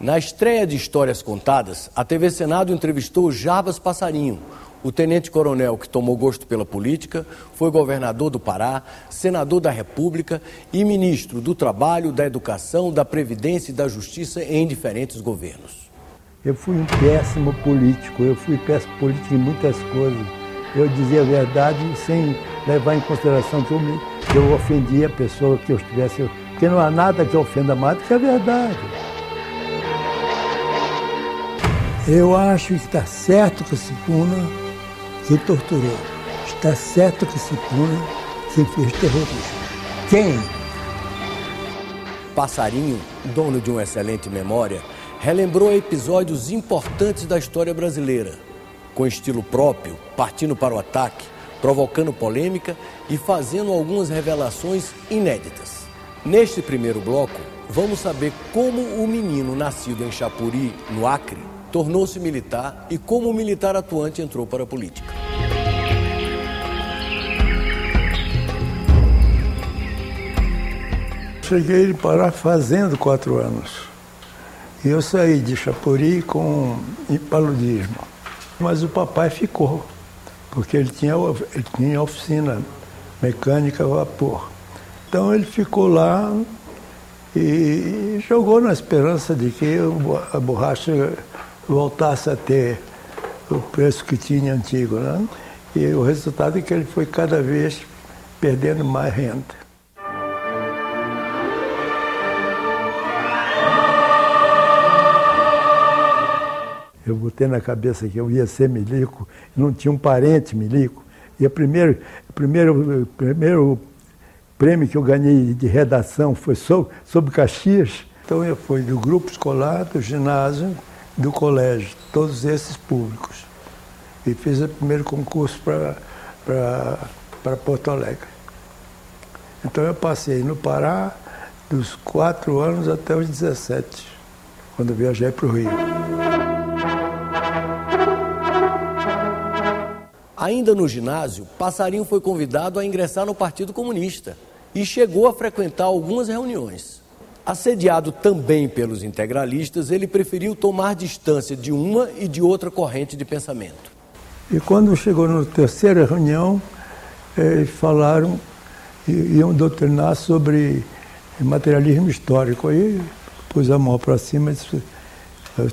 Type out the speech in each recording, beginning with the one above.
Na estreia de Histórias Contadas, a TV Senado entrevistou Jarbas Passarinho, o tenente-coronel que tomou gosto pela política, foi governador do Pará, senador da República e ministro do Trabalho, da Educação, da Previdência e da Justiça em diferentes governos. Eu fui um péssimo político, eu fui péssimo político em muitas coisas. Eu dizia a verdade sem levar em consideração que eu ofendia a pessoa que eu estivesse... Porque não há nada que ofenda mais do que a verdade. Eu acho que está certo que se puna quem torturou. Está certo que se puna quem fez terrorismo. Quem? Passarinho, dono de uma excelente memória, relembrou episódios importantes da história brasileira, com estilo próprio, partindo para o ataque, provocando polêmica e fazendo algumas revelações inéditas. Neste primeiro bloco, vamos saber como o menino nascido em Chapuri, no Acre, tornou-se militar e como o militar atuante entrou para a política. Cheguei em Pará fazendo 4 anos. E eu saí de Chapuri com paludismo. Mas o papai ficou, porque ele tinha oficina mecânica a vapor. Então ele ficou lá e jogou na esperança de que a borracha voltasse a ter o preço que tinha antigo, né? E o resultado é que ele foi cada vez perdendo mais renda. Eu botei na cabeça que eu ia ser milico, não tinha um parente milico. E o primeiro prêmio que eu ganhei de redação foi sobre Caxias. Então eu fui do grupo escolar, do ginásio, do colégio, todos esses públicos. E fiz o primeiro concurso para Porto Alegre. Então eu passei no Pará dos 4 anos até os 17, quando eu viajei para o Rio. Ainda no ginásio, Passarinho foi convidado a ingressar no Partido Comunista e chegou a frequentar algumas reuniões. Assediado também pelos integralistas, ele preferiu tomar distância de uma e de outra corrente de pensamento. E quando chegou na terceira reunião, eles falaram, iam doutrinar sobre materialismo histórico. Aí pus a mão para cima e disse: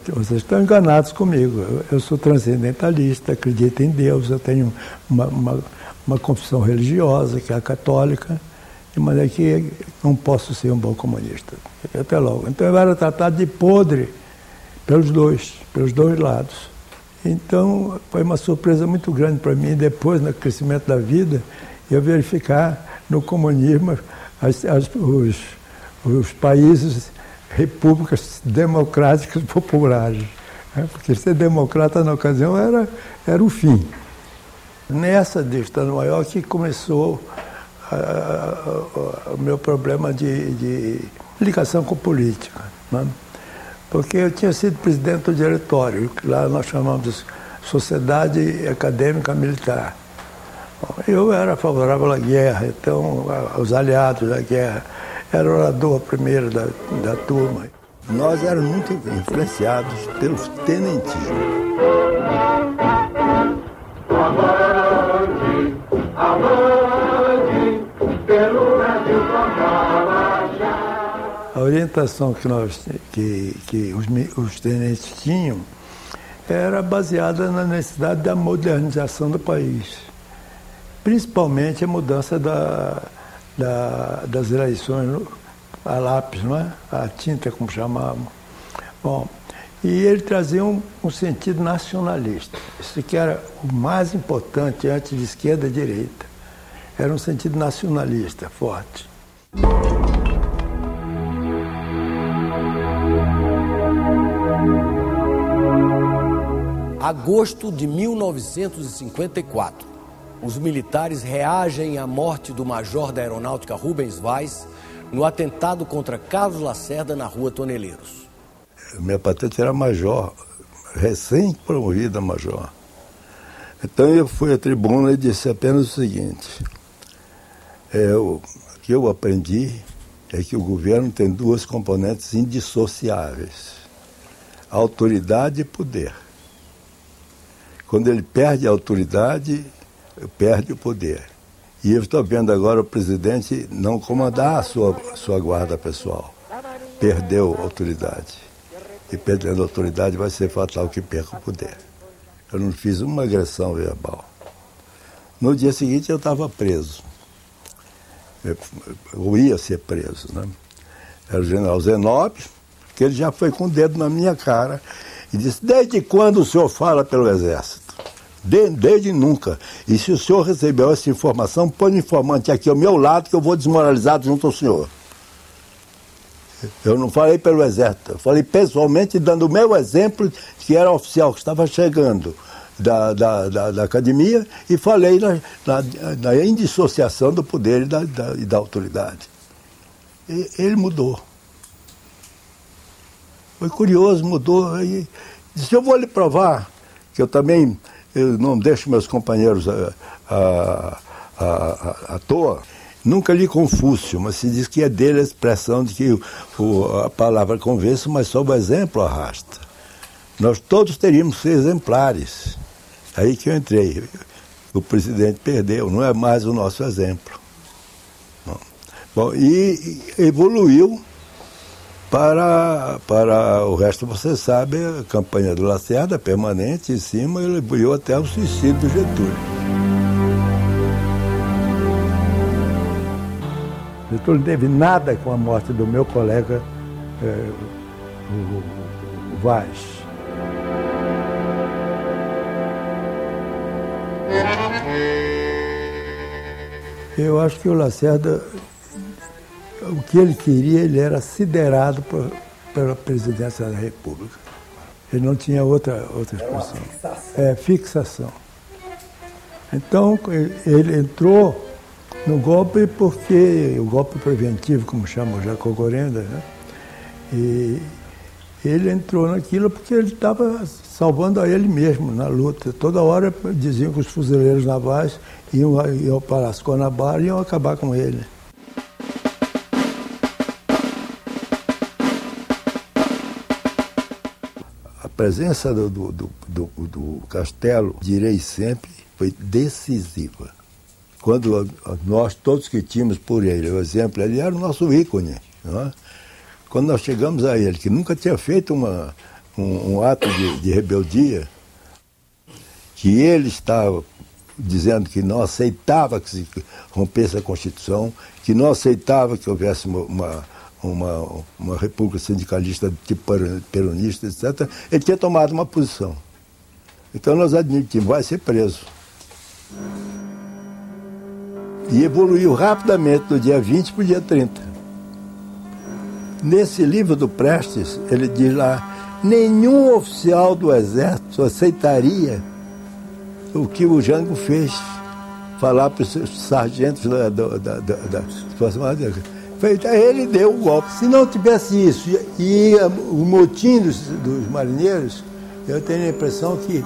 vocês estão enganados comigo, eu sou transcendentalista, acredito em Deus, eu tenho uma confissão religiosa, que é a católica, mas é que não posso ser um bom comunista. Até logo. Então eu era tratado de podre pelos dois lados. Então foi uma surpresa muito grande para mim, depois, no crescimento da vida, eu verificar no comunismo os países, repúblicas democráticas populares. Porque ser democrata na ocasião era o fim. Nessa de Estado Maior que começou o meu problema de ligação com política, né? Porque eu tinha sido presidente do diretório, que lá nós chamamos de Sociedade Acadêmica Militar. Eu era favorável à guerra, então aos aliados da guerra, era orador primeiro da turma. Nós éramos muito influenciados pelos tenentinhos. A orientação que os tenentes tinham era baseada na necessidade da modernização do país. Principalmente a mudança das eleições a lápis, não é? A tinta, como chamavam. Bom, e ele trazia um sentido nacionalista. Isso que era o mais importante antes de esquerda e direita. Era um sentido nacionalista forte. Agosto de 1954. Os militares reagem à morte do major da Aeronáutica Rubens Vaz no atentado contra Carlos Lacerda na Rua Toneleiros. Minha patente era major, recém-promovida major. Então eu fui à tribuna e disse apenas o seguinte: o que eu aprendi é que o governo tem 2 componentes indissociáveis: autoridade e poder. Quando ele perde a autoridade, perde o poder. E eu estou vendo agora o presidente não comandar a sua guarda pessoal. Perdeu a autoridade. E perdendo a autoridade vai ser fatal que perca o poder. Eu não fiz uma agressão verbal. No dia seguinte eu estava preso. Eu ia ser preso, né? Era o general Zenóbio, que ele já foi com o dedo na minha cara e disse: desde quando o senhor fala pelo Exército? Desde nunca. E se o senhor recebeu essa informação, põe o informante aqui ao meu lado que eu vou desmoralizado junto ao senhor. Eu não falei pelo Exército, eu falei pessoalmente, dando o meu exemplo, que era oficial que estava chegando da academia, e falei na indissociação do poder e da autoridade. E ele mudou. Foi curioso, mudou. E disse: eu vou lhe provar que eu não deixo meus companheiros à toa. Nunca li Confúcio, mas se diz que é dele a expressão de que a palavra convence, mas só o exemplo arrasta. Nós todos teríamos que ser exemplares. Aí que eu entrei. O presidente perdeu, não é mais o nosso exemplo. Bom, e evoluiu para o resto, você sabe, a campanha do Lacerda, permanente, em cima, ele evoluiu até o suicídio do Getúlio. Getúlio não teve nada com a morte do meu colega, o Vaz. Eu acho que o Lacerda, o que ele queria, ele era siderado pela presidência da República. Ele não tinha outra expressão. Fixação. Então, ele entrou no golpe porque, o golpe preventivo, como chama o Jacó Gorenda, né? E ele entrou naquilo porque ele estava salvando a ele mesmo na luta. Toda hora diziam que os fuzileiros navais iam para as Guanabara e iam acabar com ele. A presença do Castelo, direi sempre, foi decisiva. Quando nós, todos que tínhamos por ele, o exemplo, ele era o nosso ícone. Não é? Quando nós chegamos a ele, que nunca tinha feito um ato de rebeldia, que ele estava dizendo que não aceitava que se rompesse a Constituição, que não aceitava que houvesse uma república sindicalista de tipo peronista, etc., ele tinha tomado uma posição. Então nós admitimos, vai ser preso. E evoluiu rapidamente do dia 20 para o dia 30. Nesse livro do Prestes, ele diz lá: nenhum oficial do Exército aceitaria o que o Jango fez, falar para os sargentos da situação. Ele deu o golpe. Se não tivesse isso e o motim dos marinheiros, eu tenho a impressão que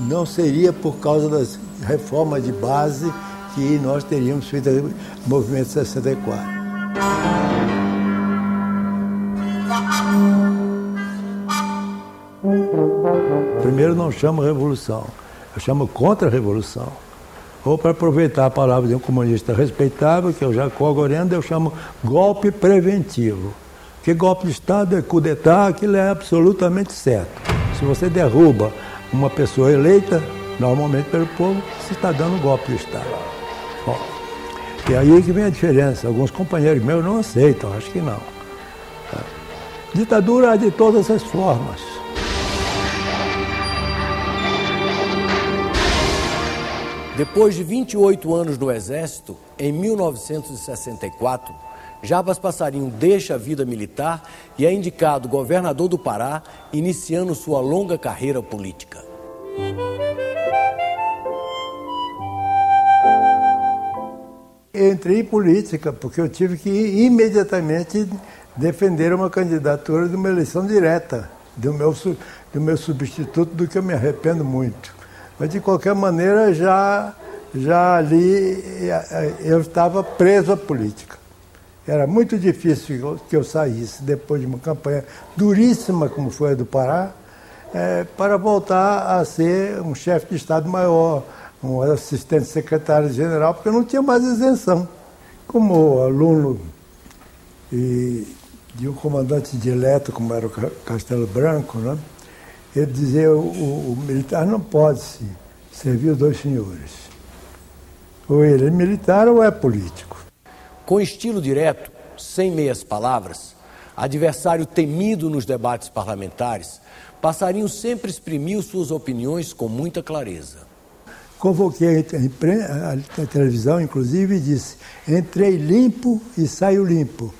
não seria por causa das reformas de base que nós teríamos feito o movimento 64. Primeiro não chamo revolução, eu chamo contra-revolução. Ou, para aproveitar a palavra de um comunista respeitável, que é o Jacó Gorenda, eu chamo golpe preventivo. Porque golpe de Estado é coup d'etat, aquilo é absolutamente certo. Se você derruba uma pessoa eleita, normalmente pelo povo, você está dando um golpe de Estado. Bom, e aí que vem a diferença. Alguns companheiros meus não aceitam, acho que não. Ditadura há de todas as formas. Depois de 28 anos no Exército, em 1964, Jarbas Passarinho deixa a vida militar e é indicado governador do Pará, iniciando sua longa carreira política. Entrei em política porque eu tive que imediatamente defender uma candidatura de uma eleição direta do meu substituto, do que eu me arrependo muito. Mas, de qualquer maneira, já ali eu estava preso à política. Era muito difícil que eu saísse depois de uma campanha duríssima, como foi a do Pará, para voltar a ser um chefe de Estado-Maior, um assistente secretário-geral, porque eu não tinha mais isenção. Como aluno de um comandante dileto, como era o Castelo Branco, né? Ele dizia o militar não pode servir os dois senhores. Ou ele é militar ou é político. Com estilo direto, sem meias palavras, adversário temido nos debates parlamentares, Passarinho sempre exprimiu suas opiniões com muita clareza. Convoquei a televisão, inclusive, e disse: entrei limpo e saio limpo.